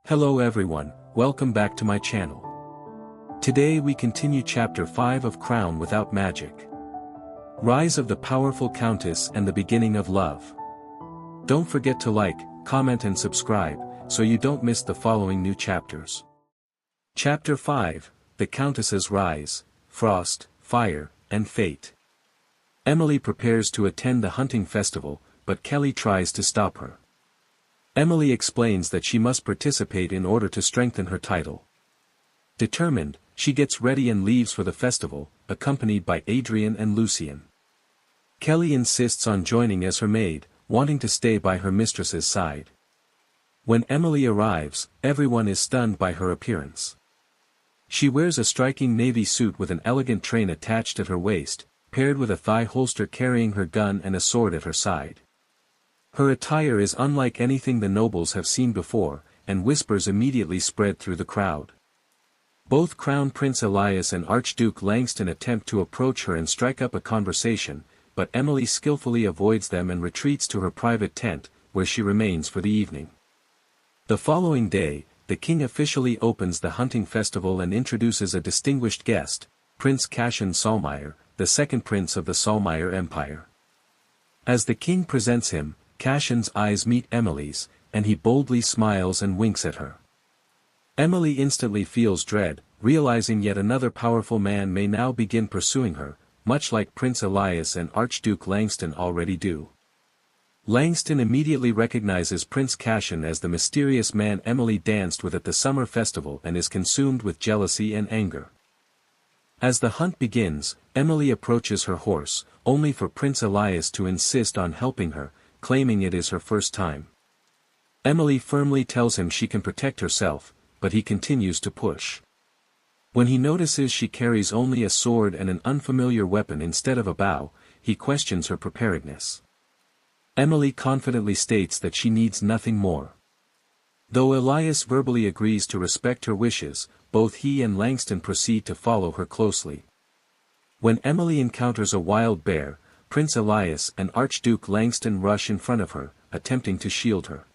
Hello everyone, welcome back to my channel. Today we continue chapter 5 of Crown Without Magic. Rise of the Powerful Countess and the Beginning of Love. Don't forget to like, comment and subscribe, so you don't miss the following new chapters. Chapter 5, The Countess's Rise, Frost, Fire, and Fate. Emily prepares to attend the hunting festival, but Kelly tries to stop her. Emily explains that she must participate in order to strengthen her title. Determined, she gets ready and leaves for the festival, accompanied by Adrian and Lucien. Kelly insists on joining as her maid, wanting to stay by her mistress's side. When Emily arrives, everyone is stunned by her appearance. She wears a striking navy suit with an elegant train attached at her waist, paired with a thigh holster carrying her gun and a sword at her side. Her attire is unlike anything the nobles have seen before, and whispers immediately spread through the crowd. Both Crown Prince Elias and Archduke Langston attempt to approach her and strike up a conversation, but Emily skillfully avoids them and retreats to her private tent, where she remains for the evening. The following day, the king officially opens the hunting festival and introduces a distinguished guest, Prince Cassian Salmeyer, the second prince of the Salmeyer Empire. As the king presents him, Cassian's eyes meet Emily's, and he boldly smiles and winks at her. Emily instantly feels dread, realizing yet another powerful man may now begin pursuing her, much like Prince Elias and Archduke Langston already do. Langston immediately recognizes Prince Cassian as the mysterious man Emily danced with at the summer festival and is consumed with jealousy and anger. As the hunt begins, Emily approaches her horse, only for Prince Elias to insist on helping her, claiming it is her first time. Emily firmly tells him she can protect herself, but he continues to push. When he notices she carries only a sword and an unfamiliar weapon instead of a bow, he questions her preparedness. Emily confidently states that she needs nothing more. Though Elias verbally agrees to respect her wishes, both he and Langston proceed to follow her closely. When Emily encounters a wild bear, Prince Elias and Archduke Langston rush in front of her, attempting to shield her.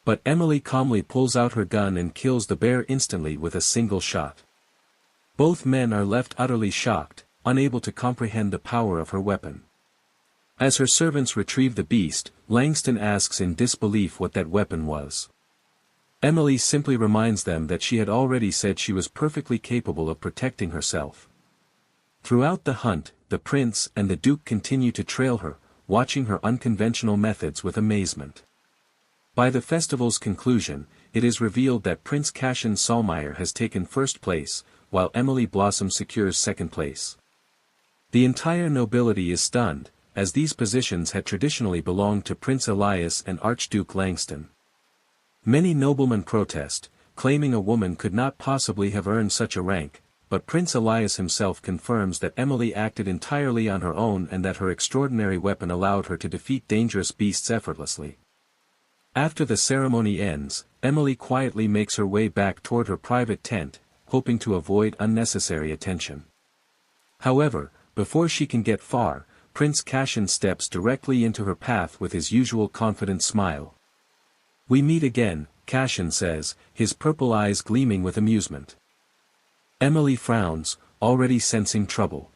But Emily calmly pulls out her gun and kills the bear instantly with a single shot. Both men are left utterly shocked, unable to comprehend the power of her weapon. As her servants retrieve the beast, Langston asks in disbelief what that weapon was. Emily simply reminds them that she had already said she was perfectly capable of protecting herself. Throughout the hunt, the prince and the duke continue to trail her, watching her unconventional methods with amazement. By the festival's conclusion, it is revealed that Prince Cassian Salmeyer has taken first place, while Emily Blossom secures second place. The entire nobility is stunned, as these positions had traditionally belonged to Prince Elias and Archduke Langston. Many noblemen protest, claiming a woman could not possibly have earned such a rank, but Prince Elias himself confirms that Emily acted entirely on her own and that her extraordinary weapon allowed her to defeat dangerous beasts effortlessly. After the ceremony ends, Emily quietly makes her way back toward her private tent, hoping to avoid unnecessary attention. However, before she can get far, Prince Cassian steps directly into her path with his usual confident smile. "We meet again," Cassian says, his purple eyes gleaming with amusement. Emily frowns, already sensing trouble.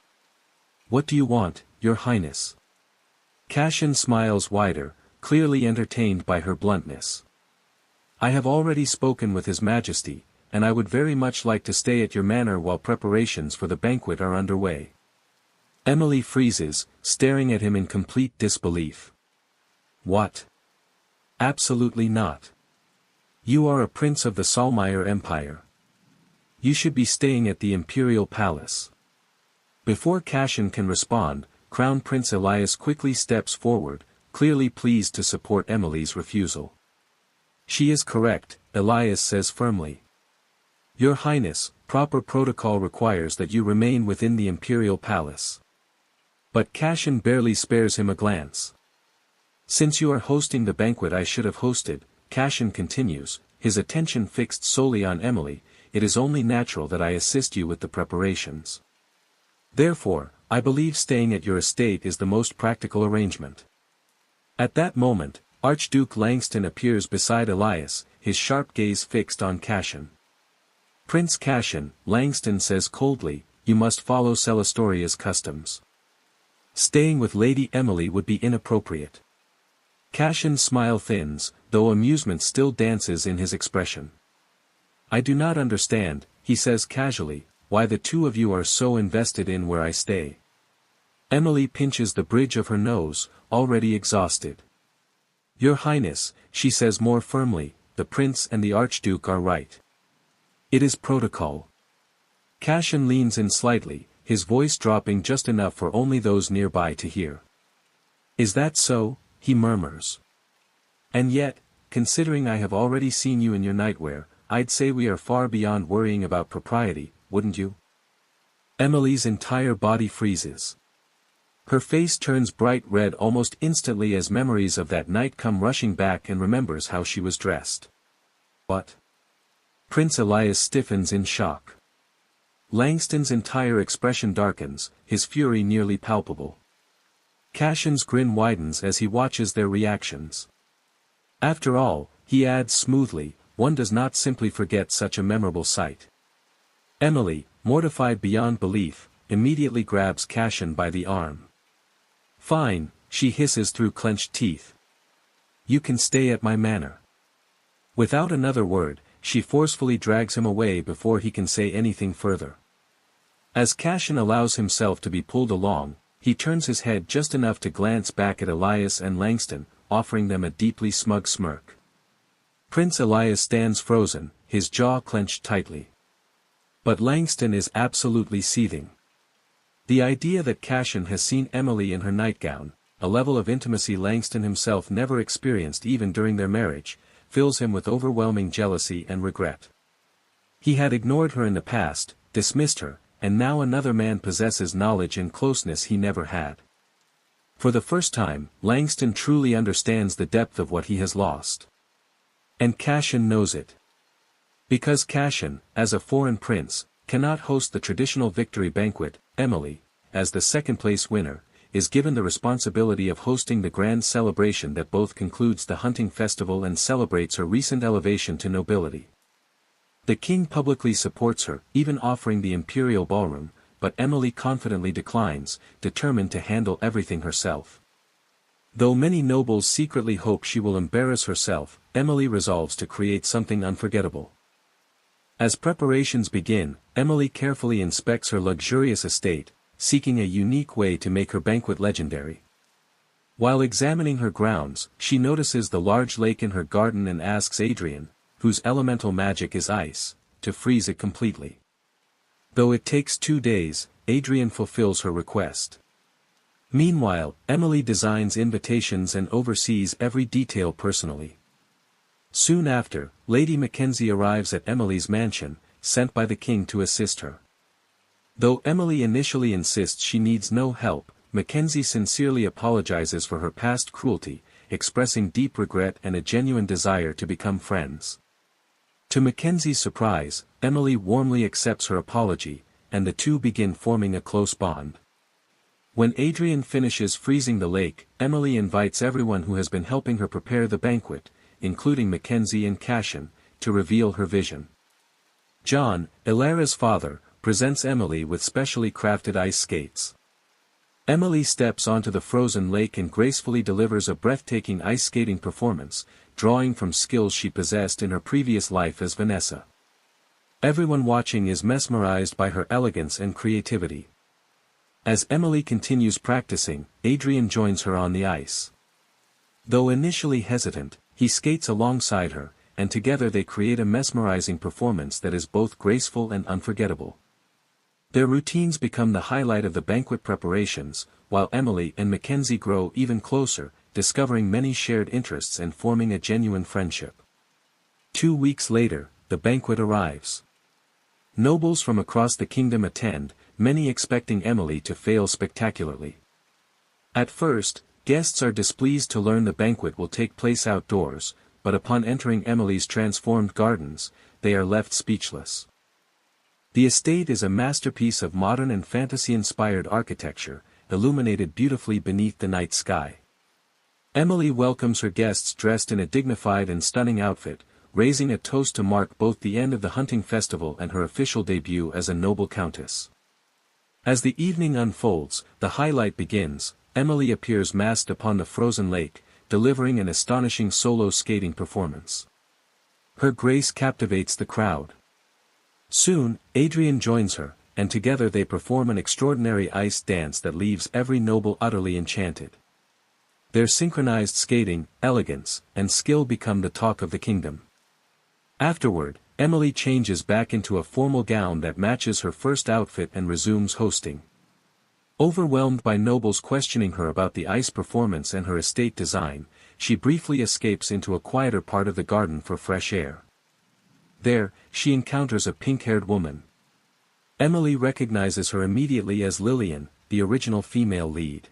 "What do you want, Your Highness?" Cassian smiles wider, clearly entertained by her bluntness. "I have already spoken with His Majesty, and I would very much like to stay at your manor while preparations for the banquet are underway." Emily freezes, staring at him in complete disbelief. "What? Absolutely not. You are a prince of the Salmeyer Empire. You should be staying at the Imperial Palace." Before Cassian can respond, Crown Prince Elias quickly steps forward, clearly pleased to support Emily's refusal. "She is correct," Elias says firmly. "Your Highness, proper protocol requires that you remain within the Imperial Palace." But Cassian barely spares him a glance. "Since you are hosting the banquet I should have hosted," Cassian continues, his attention fixed solely on Emily, "it is only natural that I assist you with the preparations. Therefore, I believe staying at your estate is the most practical arrangement." At that moment, Archduke Langston appears beside Elias, his sharp gaze fixed on Cassian. "Prince Cassian," Langston says coldly, "you must follow Celestoria's customs. Staying with Lady Emily would be inappropriate." Cassian's smile thins, though amusement still dances in his expression. "I do not understand," he says casually, "why the two of you are so invested in where I stay." Emily pinches the bridge of her nose, already exhausted. "Your Highness," she says more firmly, "the Prince and the Archduke are right. It is protocol." Cassian leans in slightly, his voice dropping just enough for only those nearby to hear. "Is that so?" he murmurs. "And yet, considering I have already seen you in your nightwear, I'd say we are far beyond worrying about propriety, wouldn't you?" Emily's entire body freezes. Her face turns bright red almost instantly as memories of that night come rushing back and remembers how she was dressed. "What?" Prince Elias stiffens in shock. Langston's entire expression darkens, his fury nearly palpable. Cassian's grin widens as he watches their reactions. After all, he adds smoothly, one does not simply forget such a memorable sight. Emily, mortified beyond belief, immediately grabs Cassian by the arm. "Fine," she hisses through clenched teeth. "You can stay at my manor." Without another word, she forcefully drags him away before he can say anything further. As Cassian allows himself to be pulled along, he turns his head just enough to glance back at Elias and Langston, offering them a deeply smug smirk. Prince Elias stands frozen, his jaw clenched tightly. But Langston is absolutely seething. The idea that Cassian has seen Emily in her nightgown, a level of intimacy Langston himself never experienced even during their marriage, fills him with overwhelming jealousy and regret. He had ignored her in the past, dismissed her, and now another man possesses knowledge and closeness he never had. For the first time, Langston truly understands the depth of what he has lost. And Cassian knows it. Because Cassian, as a foreign prince, cannot host the traditional victory banquet, Emily, as the second-place winner, is given the responsibility of hosting the grand celebration that both concludes the hunting festival and celebrates her recent elevation to nobility. The king publicly supports her, even offering the imperial ballroom, but Emily confidently declines, determined to handle everything herself. Though many nobles secretly hope she will embarrass herself, Emily resolves to create something unforgettable. As preparations begin, Emily carefully inspects her luxurious estate, seeking a unique way to make her banquet legendary. While examining her grounds, she notices the large lake in her garden and asks Adrian, whose elemental magic is ice, to freeze it completely. Though it takes 2 days, Adrian fulfills her request. Meanwhile, Emily designs invitations and oversees every detail personally. Soon after, Lady Mackenzie arrives at Emily's mansion, sent by the king to assist her. Though Emily initially insists she needs no help, Mackenzie sincerely apologizes for her past cruelty, expressing deep regret and a genuine desire to become friends. To Mackenzie's surprise, Emily warmly accepts her apology, and the two begin forming a close bond. When Adrian finishes freezing the lake, Emily invites everyone who has been helping her prepare the banquet, including Mackenzie and Cassian, to reveal her vision. John, Ilara's father, presents Emily with specially crafted ice skates. Emily steps onto the frozen lake and gracefully delivers a breathtaking ice skating performance, drawing from skills she possessed in her previous life as Vanessa. Everyone watching is mesmerized by her elegance and creativity. As Emily continues practicing, Adrian joins her on the ice. Though initially hesitant, he skates alongside her, and together they create a mesmerizing performance that is both graceful and unforgettable. Their routines become the highlight of the banquet preparations, while Emily and Mackenzie grow even closer, discovering many shared interests and forming a genuine friendship. 2 weeks later, the banquet arrives. Nobles from across the kingdom attend, many expecting Emily to fail spectacularly. At first, guests are displeased to learn the banquet will take place outdoors, but upon entering Emily's transformed gardens, they are left speechless. The estate is a masterpiece of modern and fantasy-inspired architecture, illuminated beautifully beneath the night sky. Emily welcomes her guests dressed in a dignified and stunning outfit, raising a toast to mark both the end of the hunting festival and her official debut as a noble countess. As the evening unfolds, the highlight begins. Emily appears masked upon the frozen lake, delivering an astonishing solo skating performance. Her grace captivates the crowd. Soon, Adrian joins her, and together they perform an extraordinary ice dance that leaves every noble utterly enchanted. Their synchronized skating, elegance, and skill become the talk of the kingdom. Afterward, Emily changes back into a formal gown that matches her first outfit and resumes hosting. Overwhelmed by nobles questioning her about the ice performance and her estate design, she briefly escapes into a quieter part of the garden for fresh air. There, she encounters a pink-haired woman. Emily recognizes her immediately as Lillian, the original female lead.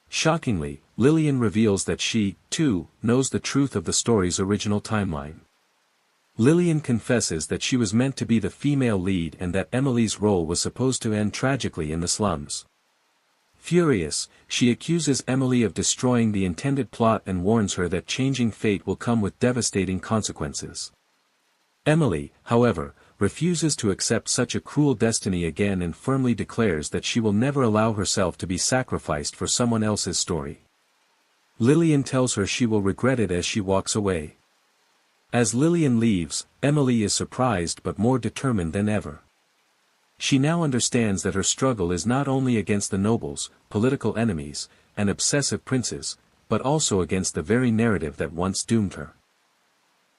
Shockingly, Lillian reveals that she, too, knows the truth of the story's original timeline. Lillian confesses that she was meant to be the female lead and that Emily's role was supposed to end tragically in the slums. Furious, she accuses Emily of destroying the intended plot and warns her that changing fate will come with devastating consequences. Emily, however, refuses to accept such a cruel destiny again and firmly declares that she will never allow herself to be sacrificed for someone else's story. Lillian tells her she will regret it as she walks away. As Lillian leaves, Emily is surprised but more determined than ever. She now understands that her struggle is not only against the nobles, political enemies, and obsessive princes, but also against the very narrative that once doomed her.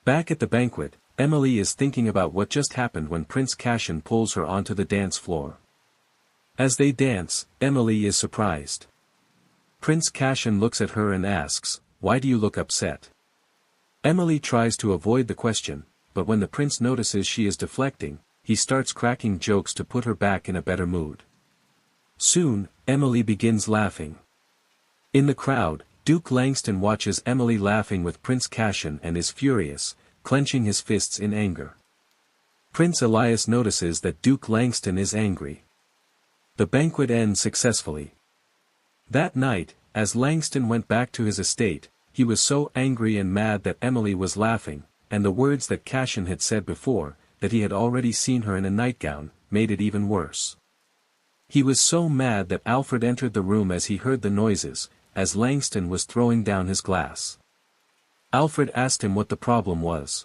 Back at the banquet, Emily is thinking about what just happened when Prince Cassian pulls her onto the dance floor. As they dance, Emily is surprised. Prince Cassian looks at her and asks, "Why do you look upset?" Emily tries to avoid the question, but when the prince notices she is deflecting, he starts cracking jokes to put her back in a better mood. Soon, Emily begins laughing. In the crowd, Duke Langston watches Emily laughing with Prince Cassian and is furious, clenching his fists in anger. Prince Elias notices that Duke Langston is angry. The banquet ends successfully. That night, as Langston went back to his estate, he was so angry and mad that Emily was laughing, and the words that Cassian had said before, that he had already seen her in a nightgown, made it even worse. He was so mad that Alfred entered the room as he heard the noises, as Langston was throwing down his glass. Alfred asked him what the problem was.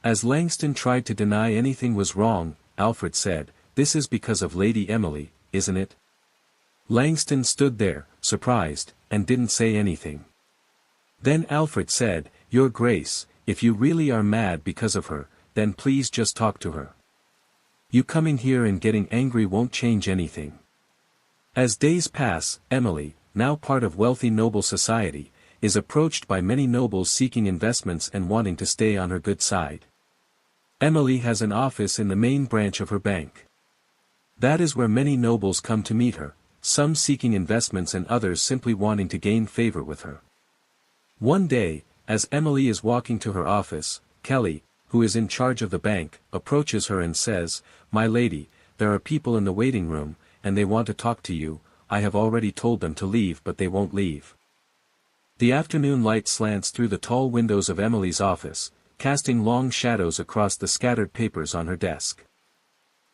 As Langston tried to deny anything was wrong, Alfred said, "This is because of Lady Emily, isn't it?" Langston stood there, surprised, and didn't say anything. Then Alfred said, "Your Grace, if you really are mad because of her, then please just talk to her. You coming here and getting angry won't change anything." As days pass, Emily, now part of wealthy noble society, is approached by many nobles seeking investments and wanting to stay on her good side. Emily has an office in the main branch of her bank. That is where many nobles come to meet her, some seeking investments and others simply wanting to gain favor with her. One day, as Emily is walking to her office, Kelly, who is in charge of the bank, approaches her and says, "My lady, there are people in the waiting room, and they want to talk to you. I have already told them to leave but they won't leave." The afternoon light slants through the tall windows of Emily's office, casting long shadows across the scattered papers on her desk.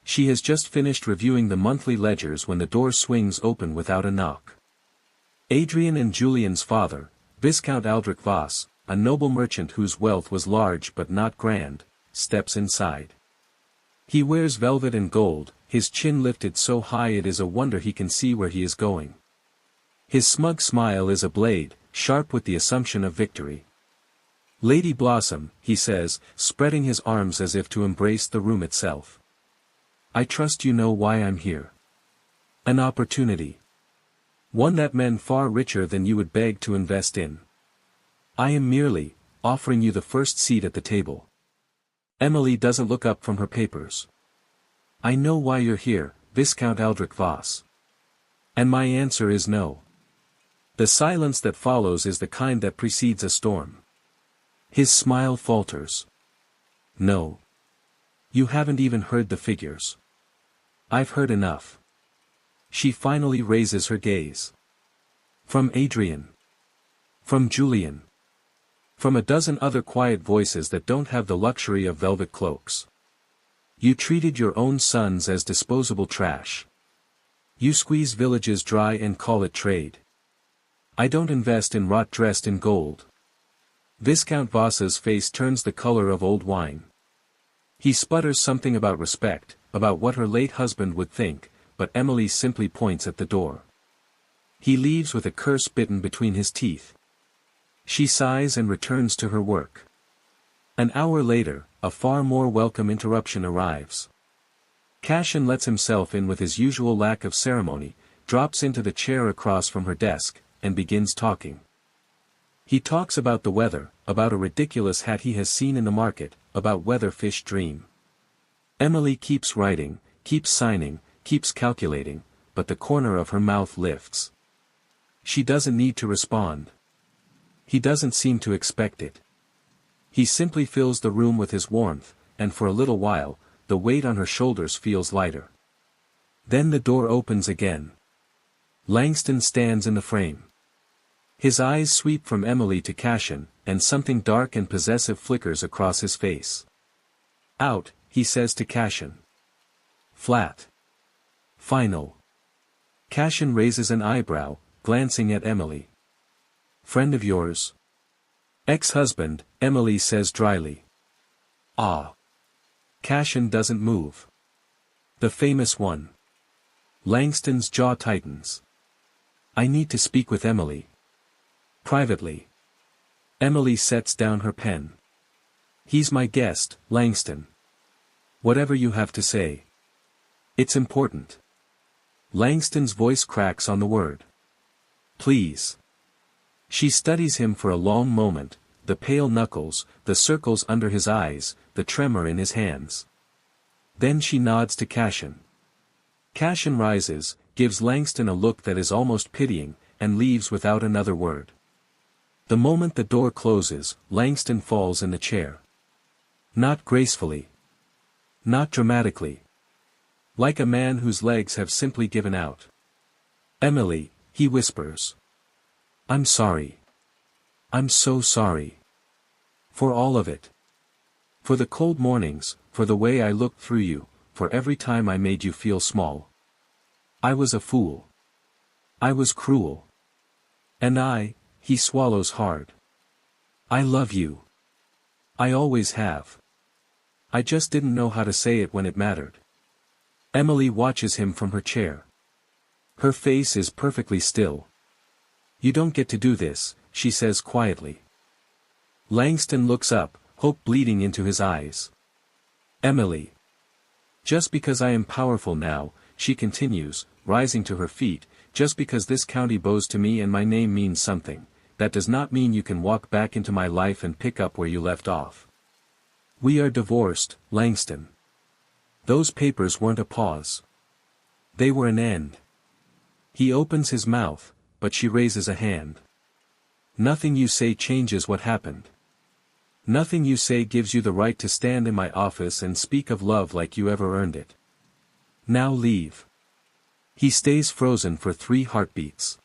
She has just finished reviewing the monthly ledgers when the door swings open without a knock. Adrian and Julian's father, Viscount Aldrich Voss, a noble merchant whose wealth was large but not grand, steps inside. He wears velvet and gold, his chin lifted so high it is a wonder he can see where he is going. His smug smile is a blade, sharp with the assumption of victory. "Lady Blossom," he says, spreading his arms as if to embrace the room itself. "I trust you know why I'm here. An opportunity. One that men far richer than you would beg to invest in. I am merely offering you the first seat at the table." Emily doesn't look up from her papers. "I know why you're here, Viscount Aldrich Voss. And my answer is no." The silence that follows is the kind that precedes a storm. His smile falters. "No. You haven't even heard the figures." "I've heard enough." She finally raises her gaze. "From Adrian." From Julian. From a dozen other quiet voices that don't have the luxury of velvet cloaks. You treated your own sons as disposable trash. You squeeze villages dry and call it trade. I don't invest in rot dressed in gold. Viscount Voss's face turns the color of old wine. He sputters something about respect, about what her late husband would think, but Emily simply points at the door. He leaves with a curse bitten between his teeth. She sighs and returns to her work. An hour later, a far more welcome interruption arrives. Cashin lets himself in with his usual lack of ceremony, drops into the chair across from her desk, and begins talking. He talks about the weather, about a ridiculous hat he has seen in the market, about whether fish dream. Emily keeps writing, keeps signing, keeps calculating, but the corner of her mouth lifts. She doesn't need to respond. He doesn't seem to expect it. He simply fills the room with his warmth, and for a little while, the weight on her shoulders feels lighter. Then the door opens again. Langston stands in the frame. His eyes sweep from Emily to Cashin, and something dark and possessive flickers across his face. Out, he says to Cashin. Flat. Final. Cashin raises an eyebrow, glancing at Emily. Friend of yours? Ex-husband, Emily says dryly. Ah. Cashin doesn't move. The famous one. Langston's jaw tightens. I need to speak with Emily. Privately. Emily sets down her pen. He's my guest, Langston. Whatever you have to say. It's important. Langston's voice cracks on the word. Please. She studies him for a long moment, the pale knuckles, the circles under his eyes, the tremor in his hands. Then she nods to Cashin. Cashin rises, gives Langston a look that is almost pitying, and leaves without another word. The moment the door closes, Langston falls in the chair. Not gracefully. Not dramatically. Like a man whose legs have simply given out. Emily, he whispers. I'm sorry. I'm so sorry. For all of it. For the cold mornings, for the way I looked through you, for every time I made you feel small. I was a fool. I was cruel. And he swallows hard. I love you. I always have. I just didn't know how to say it when it mattered. Emily watches him from her chair. Her face is perfectly still. You don't get to do this, she says quietly. Langston looks up, hope bleeding into his eyes. Emily. Just because I am powerful now, she continues, rising to her feet, just because this county bows to me and my name means something, that does not mean you can walk back into my life and pick up where you left off. We are divorced, Langston. Those papers weren't a pause. They were an end. He opens his mouth, but she raises a hand. Nothing you say changes what happened. Nothing you say gives you the right to stand in my office and speak of love like you ever earned it. Now leave. He stays frozen for 3 heartbeats.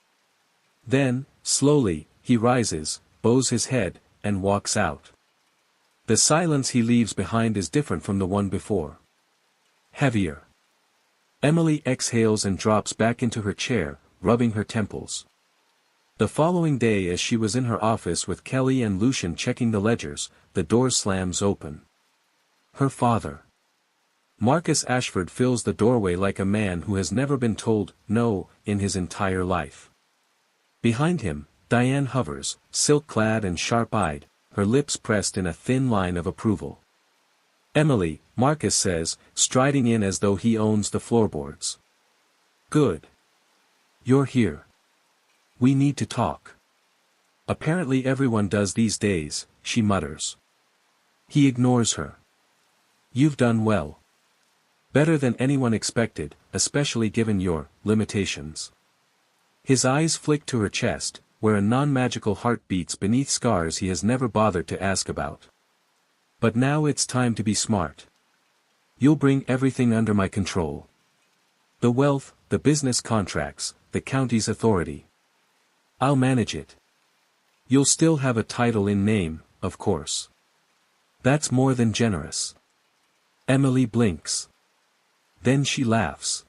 Then, slowly, he rises, bows his head, and walks out. The silence he leaves behind is different from the one before. Heavier. Emily exhales and drops back into her chair, rubbing her temples. The following day, as she was in her office with Kelly and Lucian checking the ledgers, the door slams open. Her father. Marcus Ashford fills the doorway like a man who has never been told no in his entire life. Behind him, Diane hovers, silk-clad and sharp-eyed, her lips pressed in a thin line of approval. Emily, Marcus says, striding in as though he owns the floorboards. Good. You're here. We need to talk. Apparently everyone does these days, she mutters. He ignores her. You've done well. Better than anyone expected, especially given your limitations. His eyes flick to her chest, where a non-magical heart beats beneath scars he has never bothered to ask about. But now it's time to be smart. You'll bring everything under my control. The wealth, the business contracts, the county's authority. I'll manage it. You'll still have a title in name, of course. That's more than generous. Emily blinks. Then she laughs.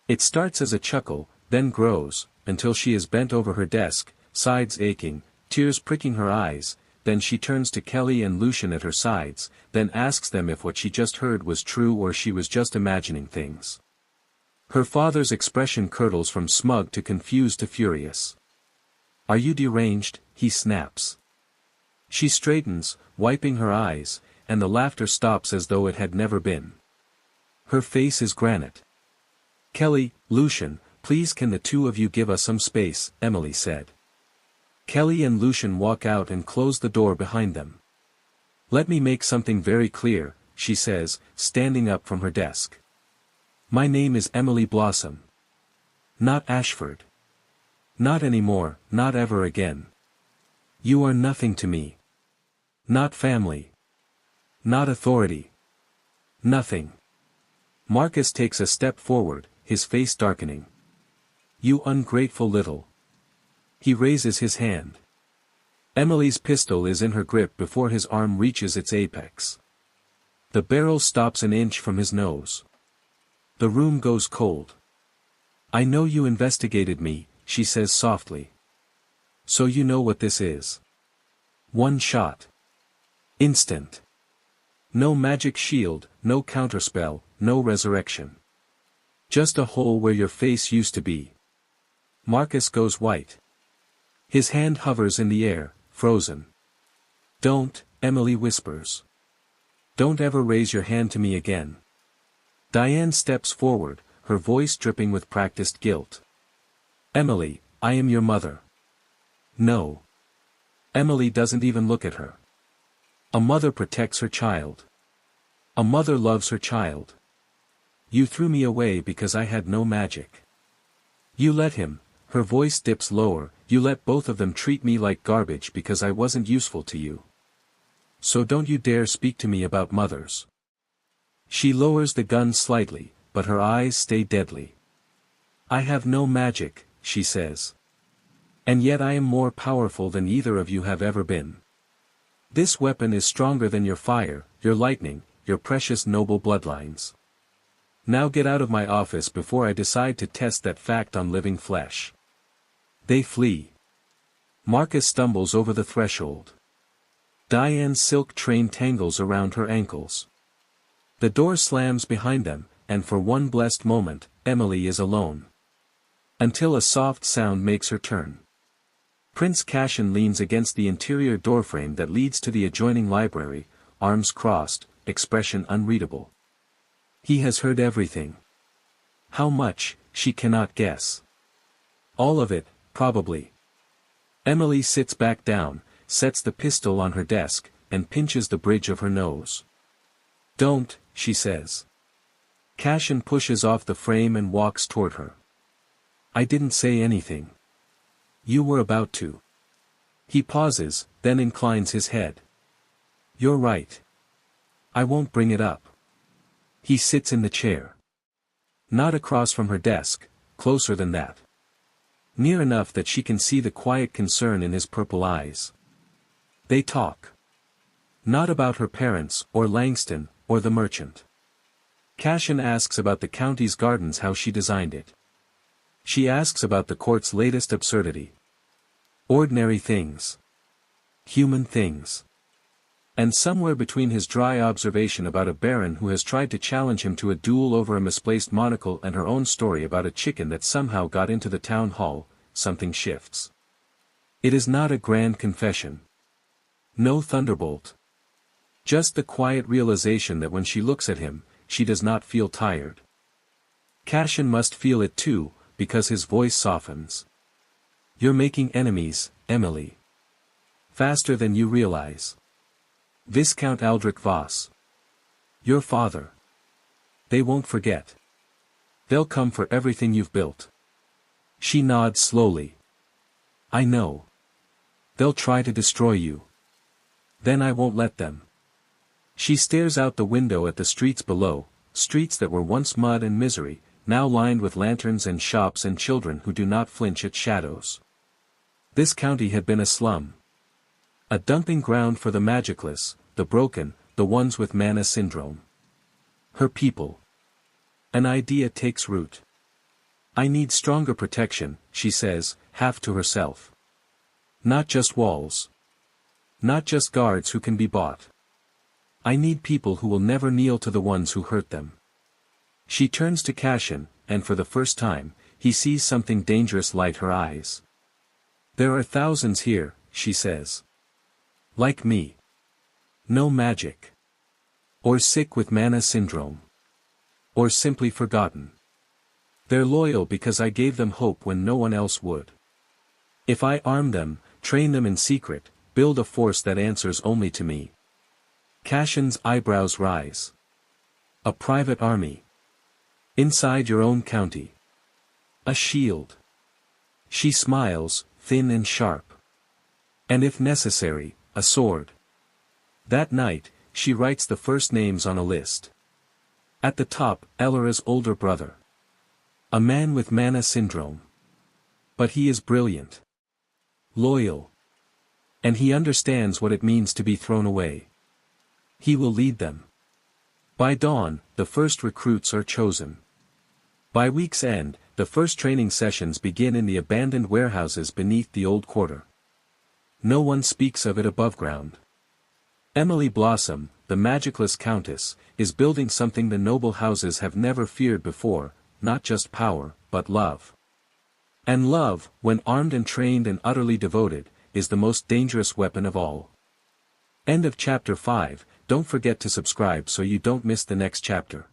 It starts as a chuckle, then grows, until she is bent over her desk, sides aching, tears pricking her eyes. Then she turns to Kelly and Lucian at her sides, then asks them if what she just heard was true or she was just imagining things. Her father's expression curdles from smug to confused to furious. Are you deranged? He snaps. She straightens, wiping her eyes, and the laughter stops as though it had never been. Her face is granite. Kelly, Lucian, please can the two of you give us some space, Emily said. Kelly and Lucian walk out and close the door behind them. Let me make something very clear, she says, standing up from her desk. My name is Emily Blossom. Not Ashford. Not anymore, not ever again. You are nothing to me. Not family. Not authority. Nothing. Marcus takes a step forward, his face darkening. You ungrateful little. He raises his hand. Emily's pistol is in her grip before his arm reaches its apex. The barrel stops an inch from his nose. The room goes cold. I know you investigated me, she says softly. So you know what this is. One shot. Instant. No magic shield, no counterspell, no resurrection. Just a hole where your face used to be. Marcus goes white. His hand hovers in the air, frozen. Don't, Emily whispers. Don't ever raise your hand to me again. Diane steps forward, her voice dripping with practiced guilt. Emily, I am your mother. No. Emily doesn't even look at her. A mother protects her child. A mother loves her child. You threw me away because I had no magic. You let him, her voice dips lower, you let both of them treat me like garbage because I wasn't useful to you. So don't you dare speak to me about mothers. She lowers the gun slightly, but her eyes stay deadly. I have no magic, she says. And yet I am more powerful than either of you have ever been. This weapon is stronger than your fire, your lightning, your precious noble bloodlines. Now get out of my office before I decide to test that fact on living flesh. They flee. Marcus stumbles over the threshold. Diane's silk train tangles around her ankles. The door slams behind them, and for one blessed moment, Emily is alone. Until a soft sound makes her turn. Prince Cassian leans against the interior doorframe that leads to the adjoining library, arms crossed, expression unreadable. He has heard everything. How much, she cannot guess. All of it, probably. Emily sits back down, sets the pistol on her desk, and pinches the bridge of her nose. Don't, she says. Cassian pushes off the frame and walks toward her. I didn't say anything. You were about to. He pauses, then inclines his head. You're right. I won't bring it up. He sits in the chair. Not across from her desk, closer than that. Near enough that she can see the quiet concern in his purple eyes. They talk. Not about her parents, or Langston, or the merchant. Cassian asks about the county's gardens, how she designed it. She asks about the court's latest absurdity. Ordinary things. Human things. And somewhere between his dry observation about a baron who has tried to challenge him to a duel over a misplaced monocle and her own story about a chicken that somehow got into the town hall, something shifts. It is not a grand confession. No thunderbolt. Just the quiet realization that when she looks at him, she does not feel tired. Cassian must feel it too, because his voice softens. You're making enemies, Emily. Faster than you realize. Viscount Aldrich Voss. Your father. They won't forget. They'll come for everything you've built. She nods slowly. I know. They'll try to destroy you. Then I won't let them. She stares out the window at the streets below, streets that were once mud and misery, now lined with lanterns and shops and children who do not flinch at shadows. This county had been a slum. A dumping ground for the magicless, the broken, the ones with mana syndrome. Her people. An idea takes root. I need stronger protection, she says, half to herself. Not just walls. Not just guards who can be bought. I need people who will never kneel to the ones who hurt them. She turns to Cashin, and for the first time, he sees something dangerous light her eyes. There are thousands here, she says. Like me. No magic. Or sick with mana syndrome. Or simply forgotten. They're loyal because I gave them hope when no one else would. If I arm them, train them in secret, build a force that answers only to me. Cashin's eyebrows rise. A private army. Inside your own county. A shield. She smiles, thin and sharp. And if necessary, a sword. That night, she writes the first names on a list. At the top, Ellora's older brother. A man with mana syndrome. But he is brilliant. Loyal. And he understands what it means to be thrown away. He will lead them. By dawn, the first recruits are chosen. By week's end, the first training sessions begin in the abandoned warehouses beneath the old quarter. No one speaks of it above ground. Emily Blossom, the magicless countess, is building something the noble houses have never feared before, not just power, but love. And love, when armed and trained and utterly devoted, is the most dangerous weapon of all. End of chapter 5. Don't forget to subscribe so you don't miss the next chapter.